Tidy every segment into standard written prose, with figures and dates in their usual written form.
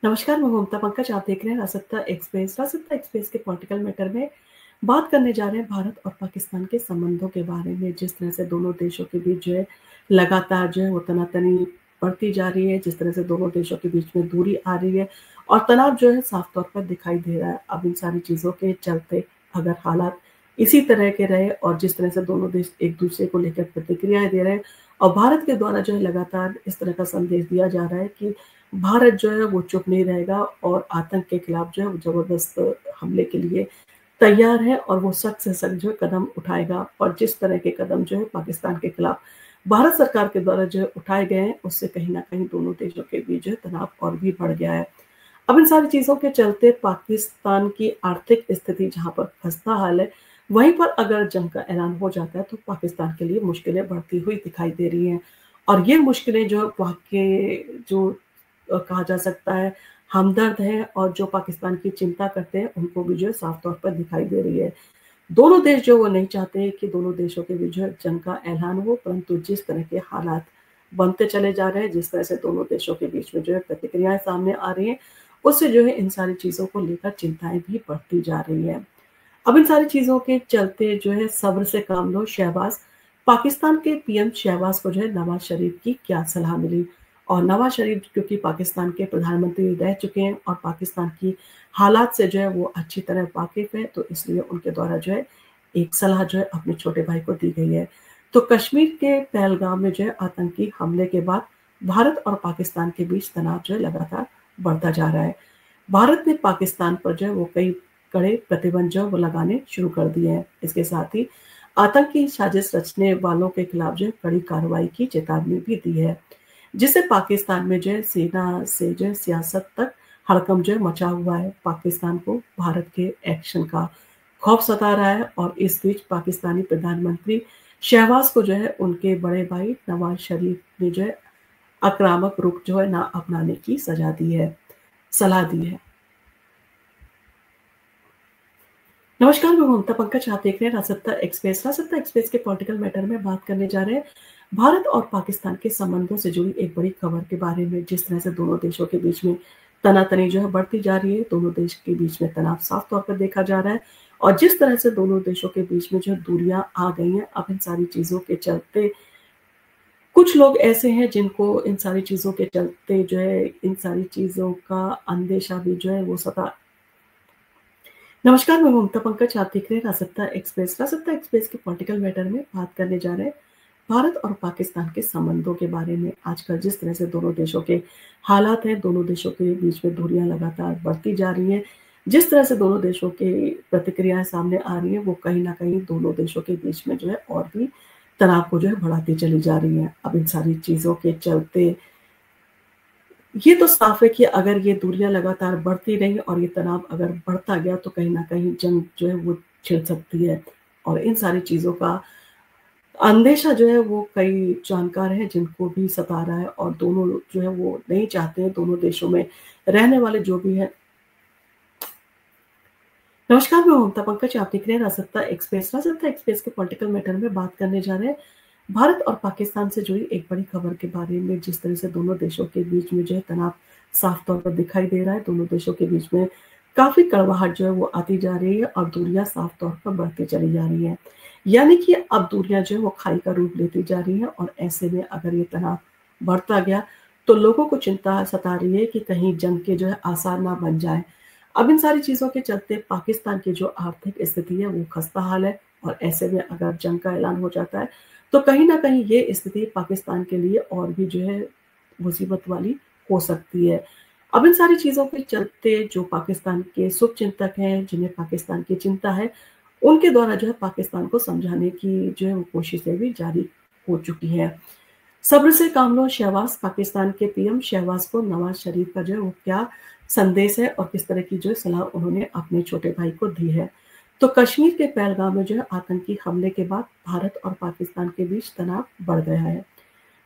नमस्कार, मैं ममता पंकज। आप देख रहे हैं रासत्ता एक्सप्रेस। रासत्ता एक्सप्रेस के पॉलिटिकल मैटर में बात करने जा रहे हैं भारत और पाकिस्तान के संबंधों के बारे में। जिस तरह से दोनों देशों के बीच जो है लगातार जो है वो तनातनी बढ़ती जा रही है, जिस तरह से दोनों देशों के बीच में दूरी आ रही है और तनाव जो है साफ तौर पर दिखाई दे रहा है। अब इन सारी चीज़ों के चलते अगर हालात इसी तरह के रहे और जिस तरह से दोनों देश एक दूसरे को लेकर प्रतिक्रियाएं दे रहे हैं और भारत के द्वारा जो है लगातार इस तरह का संदेश दिया जा रहा है कि भारत जो है वो चुप नहीं रहेगा और आतंक के खिलाफ जो है वो जबरदस्त हमले के लिए तैयार है और वो सख्त से सख्त जो है कदम उठाएगा। और जिस तरह के कदम जो है पाकिस्तान के खिलाफ भारत सरकार के द्वारा जो है उठाए गए हैं, उससे कहीं ना कहीं दोनों देशों के बीच जो है तनाव और भी बढ़ गया है। अब इन सारी चीजों के चलते पाकिस्तान की आर्थिक स्थिति जहां पर खस्ता हाल है, वहीं पर अगर जंग का ऐलान हो जाता है तो पाकिस्तान के लिए मुश्किलें बढ़ती हुई दिखाई दे रही हैं। और ये मुश्किलें जो वहाँ के जो कहा जा सकता है हमदर्द हैं और जो पाकिस्तान की चिंता करते हैं, उनको भी जो है साफ तौर पर दिखाई दे रही है। दोनों देश जो वो नहीं चाहते कि दोनों देशों के बीच जो है जंग का ऐलान हो, परंतु जिस तरह के हालात बनते चले जा रहे हैं, जिस तरह से दोनों देशों के बीच में जो है प्रतिक्रियाएं सामने आ रही हैं, उससे जो है इन सारी चीज़ों को लेकर चिंताएं भी बढ़ती जा रही हैं। अब इन सारी चीज़ों के चलते जो है सब्र से काम लो शहबाज। पाकिस्तान के पीएम शहबाज को जो है नवाज शरीफ की क्या सलाह मिली। और नवाज शरीफ क्योंकि पाकिस्तान के प्रधानमंत्री रह चुके हैं और पाकिस्तान की हालात से जो है वो अच्छी तरह वाकिफ है, तो इसलिए उनके द्वारा जो है एक सलाह जो है अपने छोटे भाई को दी गई है। तो कश्मीर के पहलगाम में जो है आतंकी हमले के बाद भारत और पाकिस्तान के बीच तनाव जो है लगातार बढ़ता जा रहा है। भारत ने पाकिस्तान पर जो है वो कई कड़े प्रतिबंध जो है वो लगाने शुरू कर दिए हैं। इसके साथ ही आतंकी साजिश रचने वालों के खिलाफ जो है कड़ी कार्रवाई की चेतावनी भी दी है, जिससे पाकिस्तान में जो है सेना से जो है सियासत तक हड़कंप जो है मचा हुआ है। पाकिस्तान को भारत के एक्शन का खौफ सता रहा है और इस बीच पाकिस्तानी प्रधानमंत्री शहबाज को जो है उनके बड़े भाई नवाज शरीफ ने जो है आक्रामक रुख जो है ना अपनाने की सलाह दी है। नमस्कार, मैं ममता पंकज। आप देख रहे हैं रासत्ता एक्सप्रेस। रासत्ता एक्सप्रेस के पॉलिटिकल मैटर में बात करने जा रहे हैं भारत और पाकिस्तान के संबंधों से जुड़ी एक बड़ी खबर के बारे में। जिस तरह से दोनों देशों के बीच में तनातनी जो है बढ़ती जा रही है, दोनों देश के बीच में तनाव साफ तौर पर देखा जा रहा है और जिस तरह से दोनों देशों के बीच में जो दूरियां आ गई हैं, अब इन सारी चीजों के चलते कुछ लोग ऐसे हैं जिनको इन सारी चीजों के चलते जो है इन सारी चीजों का अंदेशा भी जो है वो सता। नमस्कार, मैं ममता पंकज। आप देख रहे हैं रासत्ता एक्सप्रेस। रासत्ता एक्सप्रेस के पॉलिटिकल मैटर में बात करने जा रहे हैं भारत और पाकिस्तान के संबंधों के बारे में। आजकल जिस तरह से दोनों देशों के हालात हैं, दोनों देशों के बीच में दूरियां लगातार बढ़ती जा रही हैं, जिस तरह से दोनों देशों की प्रतिक्रियाएं सामने आ रही हैं, वो कहीं ना कहीं दोनों देशों के बीच में जो है और भी तनाव को जो है बढ़ाती चली जा रही है। अब इन सारी चीजों के चलते ये तो साफ है कि अगर ये दूरियां लगातार बढ़ती रही और ये तनाव अगर बढ़ता गया तो कहीं ना कहीं जंग जो है वो छिड़ सकती है। और इन सारी चीजों का अंदेशा जो है वो कई जानकार हैं जिनको भी सता रहा है और दोनों जो है वो नहीं चाहते हैं, दोनों देशों में रहने वाले जो भी है। नमस्कार, मैं ममता पंकज। आप देख रहे हैं रासत्ता एक्सप्रेस। रासत्ता एक्सप्रेस के पॉलिटिकल मैटर में बात करने जा रहे हैं भारत और पाकिस्तान से जुड़ी एक बड़ी खबर के बारे में। जिस तरह से दोनों देशों के बीच में जो है तनाव साफ तौर पर दिखाई दे रहा है, दोनों देशों के बीच में काफी कड़वाहट जो है वो आती जा रही है और दूरियां साफ तौर पर बढ़ती चली जा रही है। यानी कि अब दूरियां जो है वो खाई का रूप लेती जा रही है और ऐसे में अगर ये तनाव बढ़ता गया तो लोगों को चिंता सता रही है कि कहीं जंग के जो है आसार ना बन जाए। अब इन सारी चीजों के चलते पाकिस्तान की जो आर्थिक स्थिति है वो खस्ता हाल है और ऐसे में अगर जंग का ऐलान हो जाता है तो कहीं ना कहीं ये स्थिति पाकिस्तान के लिए और भी जो है मुसीबत वाली हो सकती है। अब इन सारी चीजों के चलते जो पाकिस्तान के शुभचिंतक हैं, जिन्हें पाकिस्तान की चिंता है, उनके द्वारा जो है पाकिस्तान को समझाने की जो है वो कोशिशें भी जारी हो चुकी है। सब्र से काम लो शहबाज। पाकिस्तान के पीएम शहबाज को नवाज शरीफ का जो है वो क्या संदेश है और किस तरह की जो है सलाह उन्होंने अपने छोटे भाई को दी है। तो कश्मीर के पहलगाम में जो है आतंकी हमले के बाद भारत और पाकिस्तान के बीच तनाव बढ़ गया है।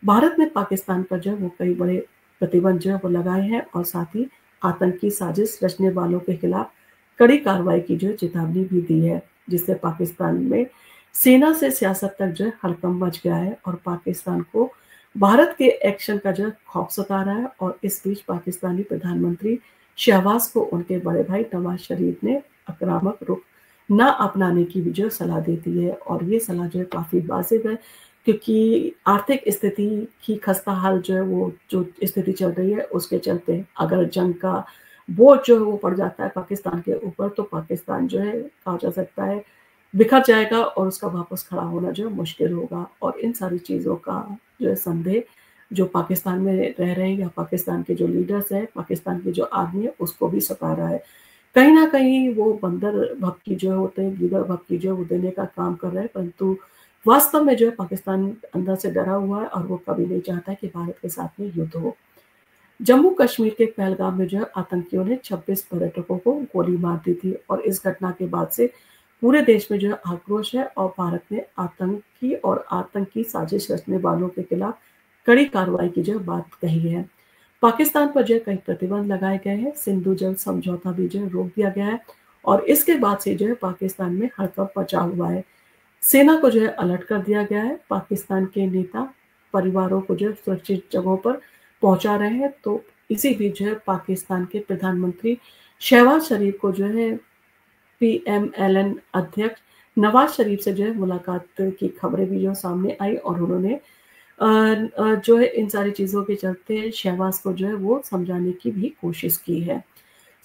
भारत ने पाकिस्तान पर जो है वो कई बड़े प्रतिबंध जो है वो लगाए हैं और साथ ही आतंकी साजिश रचने वालों के खिलाफ कड़ी कार्रवाई की जो है चेतावनी भी दी है, जिससे पाकिस्तान में सेना से सियासत तक जो है हड़कंप मच गया है और पाकिस्तान को भारत के एक्शन का जो खौफ सता रहा है और इस बीच पाकिस्तानी प्रधानमंत्री शहबाज को उनके बड़े भाई नवाज शरीफ ने आक्रामक रुख न अपनाने की भी जो सलाह दे दी है और ये सलाह जो है काफ़ी वाजिब है क्योंकि आर्थिक स्थिति की खस्ता हाल जो है वो जो स्थिति चल रही है उसके चलते अगर जंग का बोझ जो है वो पड़ जाता है पाकिस्तान के ऊपर तो पाकिस्तान जो है कहा जा सकता है बिखर जाएगा और उसका वापस खड़ा होना जो है मुश्किल होगा और इन सारी चीज़ों का जो है संदेह जो पाकिस्तान में रह रहे हैं या पाकिस्तान के जो लीडर्स हैं, पाकिस्तान की जो आर्मी है उसको भी सता रहा है। कहीं न कहीं वो बंदर भपकी जो होते हैं, गीदड़ भपकी जो है वो देने का काम कर रहे हैं परंतु वास्तव में जो है पाकिस्तान अंदर से डरा हुआ है और वो कभी नहीं चाहता कि भारत के साथ में युद्ध हो। जम्मू कश्मीर के पहलगाम में जो है आतंकियों ने 26 पर्यटकों को गोली मार दी थी और इस घटना के बाद से पूरे देश में जो है आक्रोश है और भारत ने आतंकी और आतंकी साजिश रचने वालों के खिलाफ कड़ी कार्रवाई की जो है बात कही है। पाकिस्तान पर जो है कई प्रतिबंध लगाए गए हैं, सिंधु जल समझौता भी जो है रोक दिया गया है और इसके बाद से जो है पाकिस्तान में हड़कंप मचा हुआ है। सेना को जो है अलर्ट कर दिया गया है, पाकिस्तान के नेता परिवारों को जो है सुरक्षित जगहों पर पहुंचा रहे हैं तो इसी बीच जो है पाकिस्तान के प्रधानमंत्री शहबाज शरीफ को जो है पीएमएलएन अध्यक्ष नवाज शरीफ से जो है मुलाकात की खबरें भी जो सामने आई और उन्होंने जो है इन सारी चीज़ों के चलते शहबाज को जो है वो समझाने की भी कोशिश की है।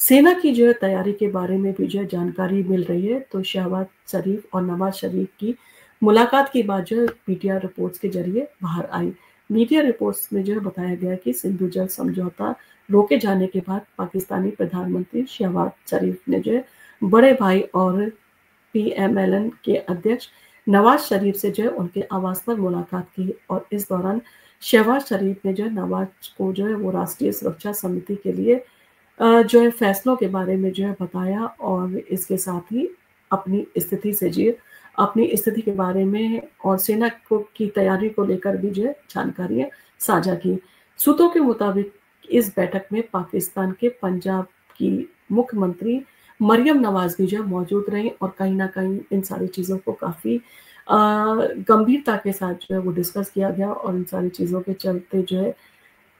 सेना की जो है तैयारी के बारे में भी जो है जानकारी मिल रही है तो शहबाज शरीफ और नवाज शरीफ की मुलाकात की बात जो है पीटीआई रिपोर्ट्स के जरिए बाहर आई। मीडिया रिपोर्ट्स में जो है बताया गया कि सिंधु जल समझौता रोके जाने के बाद पाकिस्तानी प्रधानमंत्री शहबाज शरीफ ने जो है बड़े भाई और पीएमएलएन के अध्यक्ष नवाज शरीफ से जो है उनके आवास पर मुलाकात की और इस दौरान शहबाज शरीफ ने जो है नवाज को जो है वो राष्ट्रीय सुरक्षा समिति के लिए जो है फैसलों के बारे में जो है बताया और इसके साथ ही अपनी स्थिति से जी अपनी स्थिति के बारे में और सेना को की तैयारी को लेकर भी जो है जानकारियां साझा की। सूत्रों के मुताबिक इस बैठक में पाकिस्तान के पंजाब की मुख्यमंत्री मरियम नवाज भी जो है मौजूद रही और कहीं न कहीं इन सारी चीज़ों को काफ़ी गंभीरता के साथ जो है वो डिस्कस किया गया और इन सारी चीज़ों के चलते जो है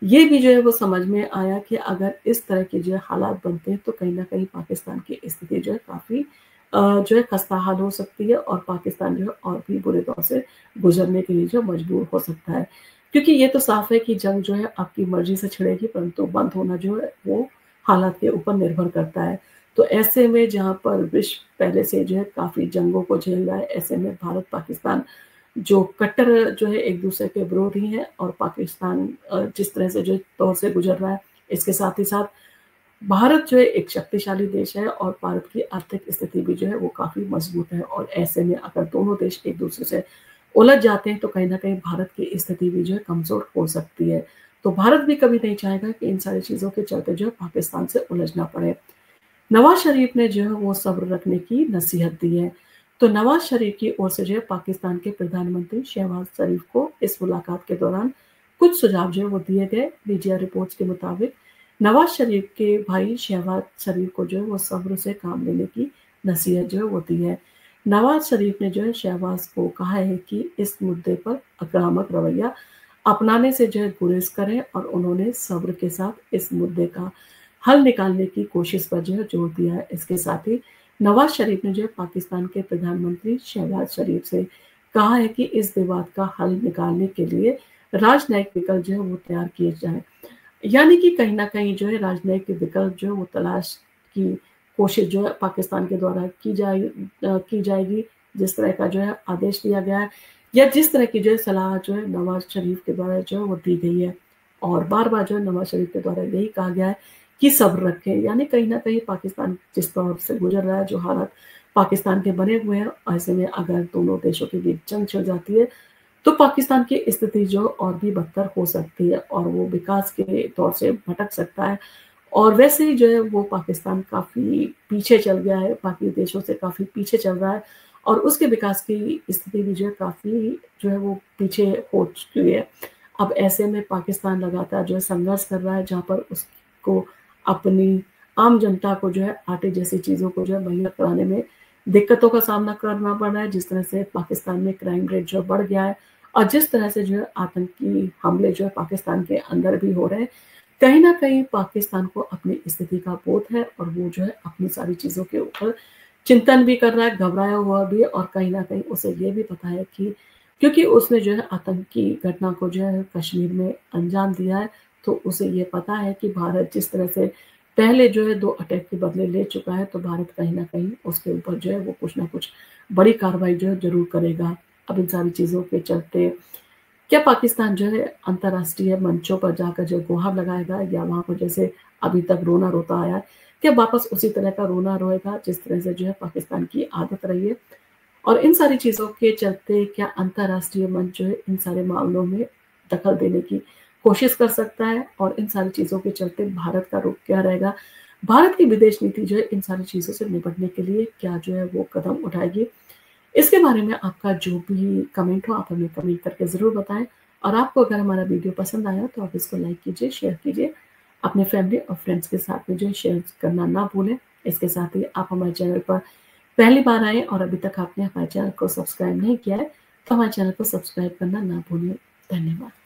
ये भी जो है वो समझ में आया कि अगर इस तरह के जो है हालात बनते हैं तो कहीं न कहीं पाकिस्तान की स्थिति जो है काफ़ी जो है खस्ताहाल हो सकती है और पाकिस्तान जो है और भी बुरे दौर से गुजरने के लिए जो मजबूर हो सकता है। क्योंकि ये तो साफ है कि जंग जो है आपकी मर्ज़ी से छिड़ेगी परंतु बंद होना जो है वो हालात के ऊपर निर्भर करता है। तो ऐसे में जहाँ पर विश्व पहले से जो है काफ़ी जंगों को झेल रहा है, ऐसे में भारत-पाकिस्तान जो कट्टर जो है एक-दूसरे के विरोधी हैं और पाकिस्तान जिस तरह से जो दौर से गुज़र रहा है, इसके साथ ही साथ भारत जो है एक शक्तिशाली देश है और भारत की आर्थिक स्थिति भी जो है वो काफ़ी मज़बूत है और ऐसे में अगर दोनों देश एक-दूसरे से उलझ जाते हैं तो कहीं न कहीं भारत की स्थिति भी जो है कमज़ोर हो सकती है। तो भारत भी कभी नहीं चाहेगा कि इन सारी चीज़ों के चलते जो है पाकिस्तान से उलझना पड़े। नवाज शरीफ ने जो है वो सब्र रखने की नसीहत दी है। तो नवाज शरीफ की ओर से जो है पाकिस्तान के प्रधानमंत्री शहबाज शरीफ को इस मुलाकात के दौरान कुछ सुझाव जो है वो दिए गए। मीडिया रिपोर्ट्स के मुताबिक नवाज शरीफ के भाई शहबाज शरीफ को जो है वो सब्र से काम लेने की नसीहत जो है वो दी है। नवाज शरीफ ने जो है शहबाज को कहा है कि इस मुद्दे पर आक्रामक रवैया अपनाने से जो है गुरेज करें और उन्होंने सब्र के साथ इस मुद्दे का हल निकालने की कोशिश पर जो है जोर दिया है। इसके साथ ही नवाज शरीफ ने जो है पाकिस्तान के प्रधानमंत्री शहबाज शरीफ से कहा है कि इस विवाद का हल निकालने के लिए राजनयिक विकल्प जो है वो तैयार किए जाएँ। यानी कि कहीं न कहीं जो है राजनयिक विकल्प जो है वो तलाश की कोशिश जो है पाकिस्तान के द्वारा की जाएगी, जिस तरह का जो है आदेश दिया गया है या जिस तरह की जो है सलाह जो है नवाज शरीफ के द्वारा जो है वो दी गई है। और बार-बार जो है नवाज शरीफ के द्वारा यही कहा गया है कि सब्र रखें, यानी कहीं न कहीं पाकिस्तान जिस दौर से गुज़र रहा है, जो हालात पाकिस्तान के बने हुए हैं, ऐसे में अगर दोनों देशों के बीच जंग छिड़ जाती है, तो पाकिस्तान की स्थिति जो और भी बदतर हो सकती है और वो विकास के दौर से भटक सकता है। और वैसे ही जो है वो पाकिस्तान काफ़ी पीछे चल गया है, बाकी देशों से काफ़ी पीछे चल रहा है और उसके विकास की स्थिति भी जो है काफ़ी जो है वो पीछे हो चुकी है। अब ऐसे में पाकिस्तान लगातार जो है संघर्ष कर रहा है, जहाँ पर उसको अपनी आम जनता को जो है आटे जैसी चीज़ों को जो है मुहैया कराने में दिक्कतों का सामना करना पड़ रहा है। जिस तरह से पाकिस्तान में क्राइम रेट जो बढ़ गया है और जिस तरह से जो है आतंकी हमले जो है पाकिस्तान के अंदर भी हो रहे हैं, कहीं न कहीं पाकिस्तान को अपनी स्थिति का बोध है और वो जो है अपनी सारी चीज़ों के ऊपर चिंतन भी कर रहा है, घबराया हुआ भी है और कहीं न कहीं उसे ये भी पता है कि क्योंकि उसने जो है आतंकी घटना को जो है कश्मीर में अंजाम दिया है, तो उसे ये पता है कि भारत जिस तरह से पहले जो है 2 अटैक के बदले ले चुका है, तो भारत कहीं न कहीं उसके ऊपर जो है वो कुछ न कुछ बड़ी कार्रवाई जो है ज़रूर करेगा। अब इन सारी चीज़ों के चलते क्या पाकिस्तान जो है अंतर्राष्ट्रीय मंचों पर जाकर जो गुहार लगाएगा या वहाँ पर जैसे अभी तक रोना रोता आया है, क्या वापस उसी तरह का रोना रोएगा जिस तरह से जो है पाकिस्तान की आदत रही है? और इन सारी चीज़ों के चलते क्या अंतर्राष्ट्रीय मंच जो है इन सारे मामलों में दखल देने की कोशिश कर सकता है? और इन सारी चीज़ों के चलते भारत का रुख क्या रहेगा? भारत की विदेश नीति जो है इन सारी चीज़ों से निपटने के लिए क्या जो है वो कदम उठाएगी? इसके बारे में आपका जो भी कमेंट हो आप हमें कमेंट करके ज़रूर बताएँ और आपको अगर हमारा वीडियो पसंद आया तो आप इसको लाइक कीजिए, शेयर कीजिए। अपने फैमिली और फ्रेंड्स के साथ में जो है शेयर करना ना भूलें। इसके साथ ही आप हमारे चैनल पर पहली बार आए और अभी तक आपने हमारे चैनल को सब्सक्राइब नहीं किया है, तो हमारे चैनल को सब्सक्राइब करना ना भूलें। धन्यवाद।